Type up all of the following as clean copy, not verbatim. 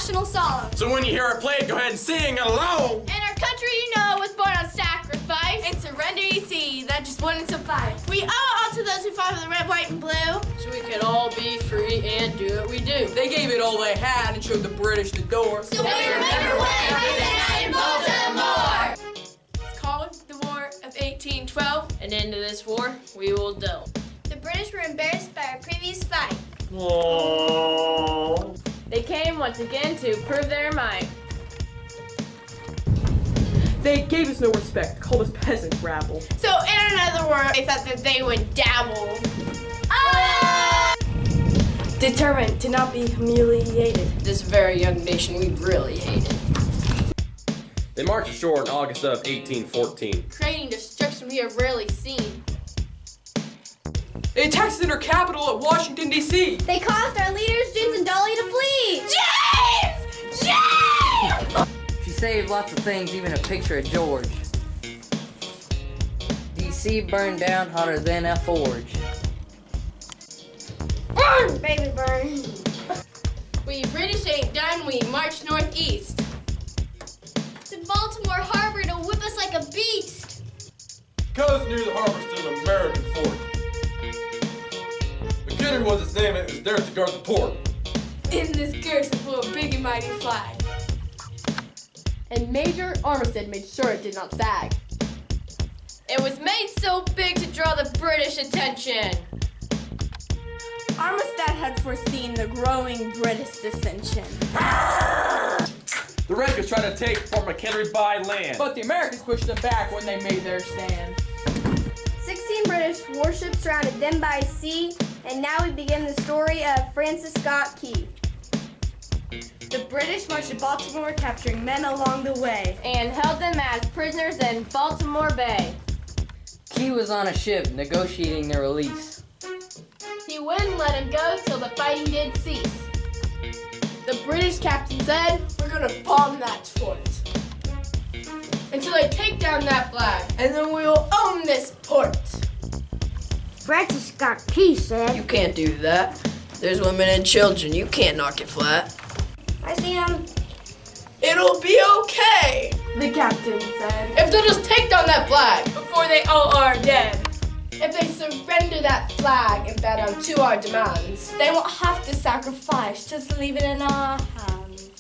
national song. So when you hear it played, go ahead and sing along. And our country, was born on sacrifice. And surrender, that just wouldn't suffice. We owe it all to those who fought for the red, white, and blue. So we could all be free and do what we do. They gave it all they had and showed the British the door. So we remember when we night in Baltimore. It's called the War of 1812, and into this war we will delve. The British were embarrassed by our previous fight. Aww. They came once again to prove their might. They gave us no respect, called us peasant rabble. So in another word, they thought that they would dabble. Determined to not be humiliated. This very young nation we really hated. They marched ashore in August of 1814. Creating destruction we have rarely seen. They attacked their capital at Washington, D.C. They caused our leaders, James and Dolly, to flee. James! James! She saved lots of things, even a picture of George. D.C. burned down hotter than a forge. Burn, baby, burn. We British ain't done, we march northeast. To Baltimore Harbor to whip us like a beast. Coast near the harbor stood an American fort. McKinnon was its name, and it was there to guard the port. In this garrison flew a big and mighty flag. And Major Armistead made sure it did not sag. It was made so big to draw the British attention. Armistead had foreseen the growing British dissension. The Redcoats tried to take Fort McHenry by land. But the Americans pushed them back when they made their stand. 16 British warships surrounded them by sea, and now we begin the story of Francis Scott Key. The British marched to Baltimore, capturing men along the way. And held them as prisoners in Baltimore Bay. Key was on a ship negotiating their release. He wouldn't let him go till the fighting did cease. The British captain said, "We're gonna bomb that fort until they take down that flag, and then we will own this port." Francis Scott Key said, You can't do that. There's women and children. You can't knock it flat. I see him. It'll be okay The captain said. if they'll just take down that flag before they all are dead. If they surrender that flag and bow down to our demands, They won't have to sacrifice, just leave it in our hands.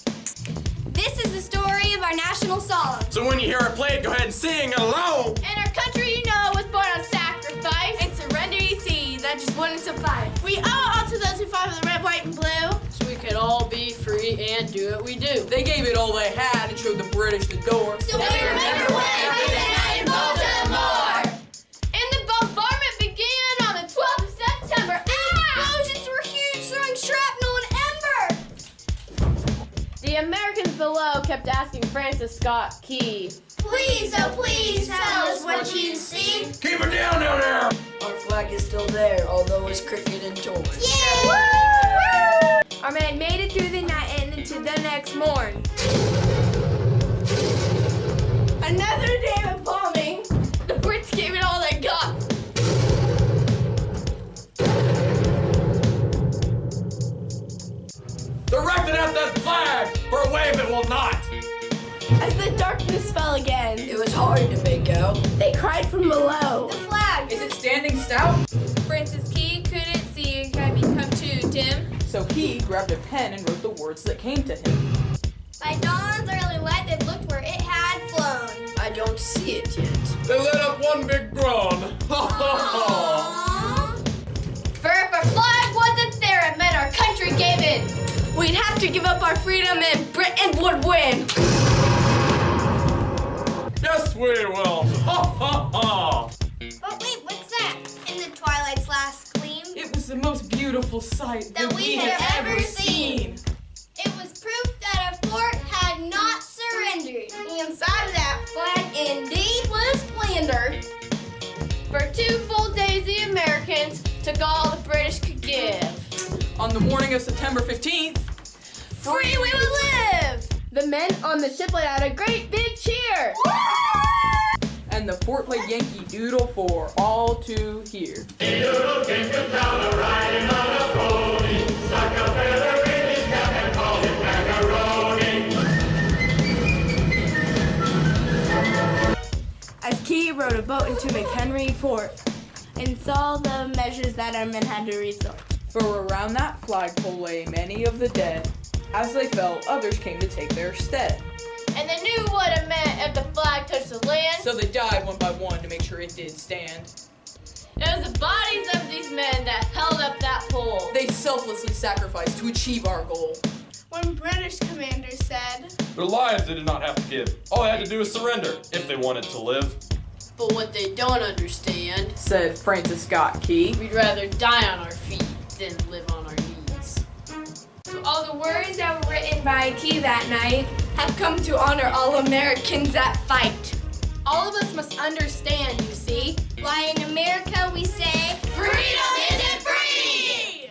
This is the story of our national song. So when you hear it played, go ahead and sing along. And our country, was born on sacrifice. And surrender, that just wouldn't suffice. We owe it all to those who fought for the red, white, and blue. so we could all be free and do what we do. They gave it all they had and showed the British the door. So we remember when we night in Baltimore. And the bombardment began on the 12th of September. And the explosions were huge, throwing shrapnel and ember. The Americans below kept asking Francis Scott Key, Please, oh please, tell us what you see. Keep it down there. "Our flag is still there, although it's crooked and torn." Yeah! Our men made it through the night and into the next morn. Another day of bombing. The Brits gave it all they got. Directed at that flag, for a wave it will not. As the darkness fell again, It was hard to make out. they cried from below. The flag. Is it standing stout? Francis Key couldn't see it had become too dim. So he grabbed a pen and wrote the words that came to him. By dawn's early light, they looked where it had flown. I don't see it yet. They let up one big groan. Ha ha ha. For if our flag wasn't there, it meant our country gave in. We'd have to give up our freedom and Britain would win. Yes, we will. Ha ha ha. But wait, what's that? In the twilight's last gleam, It was the most beautiful sight that we had ever seen. It was proof that our fort had not surrendered. Inside of that flag indeed was splendor. For 2 full days, the Americans took all the British could give. On the morning of September 15th, Free we would live! The men on the ship let out a great big cheer. and the fort played Yankee Doodle for all to hear. Doodle came to town a riding on a pony, stuck a feather in his cap and called him Macaroni. boat into McHenry Fort and saw the measures that our men had to resort. For around that flagpole lay many of the dead. As they fell, others came to take their stead. And they knew what it meant if the flag touched the land. So they died one by one to make sure it did stand. It was the bodies of these men that held up that pole. They selflessly sacrificed to achieve our goal. When British commanders said, Their lives they did not have to give. All they had to do was surrender if they wanted to live. But what they don't understand, Said Francis Scott Key. we'd rather die on our feet than live on our knees. So all the words that were written by Key that night have come to honor all Americans that fight. all of us must understand, you see. Why in America we say, freedom isn't free!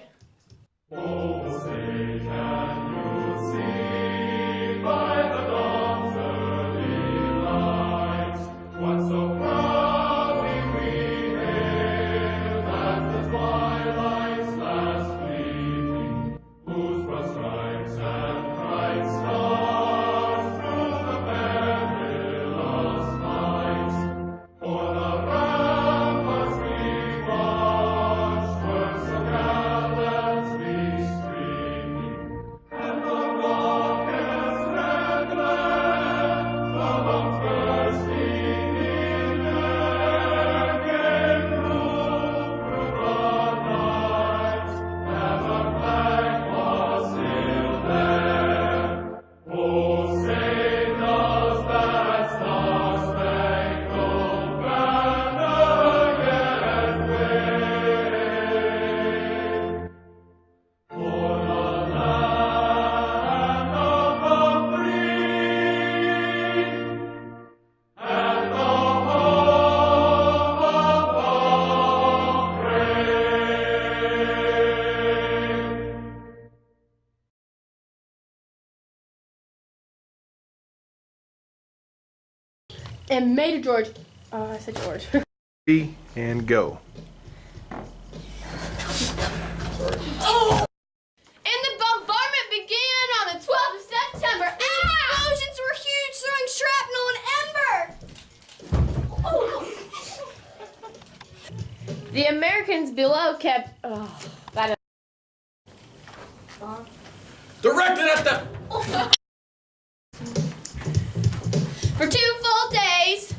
And Major George, I said George. And go. And the bombardment began on the 12th of September. And the explosions were huge, throwing shrapnel and ember. The Americans below kept, Directed at the... For 2 full days,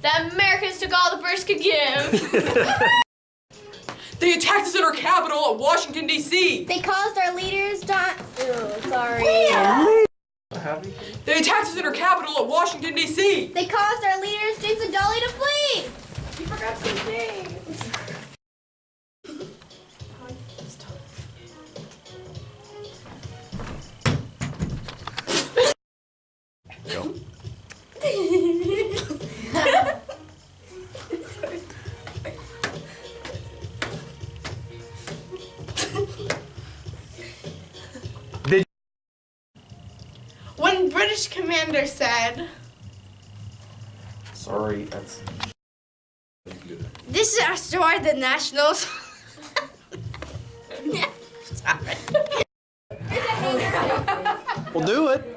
the Americans took all the British could give. They attacked us at our capital at Washington, D.C. They caused our leaders sorry. They attacked us at our capital at Washington, D.C. They caused our leaders, James and Dolly, to flee. you forgot some names. Go. When British commander said, Sorry, that's... This is our story, the Nationals. We'll do it.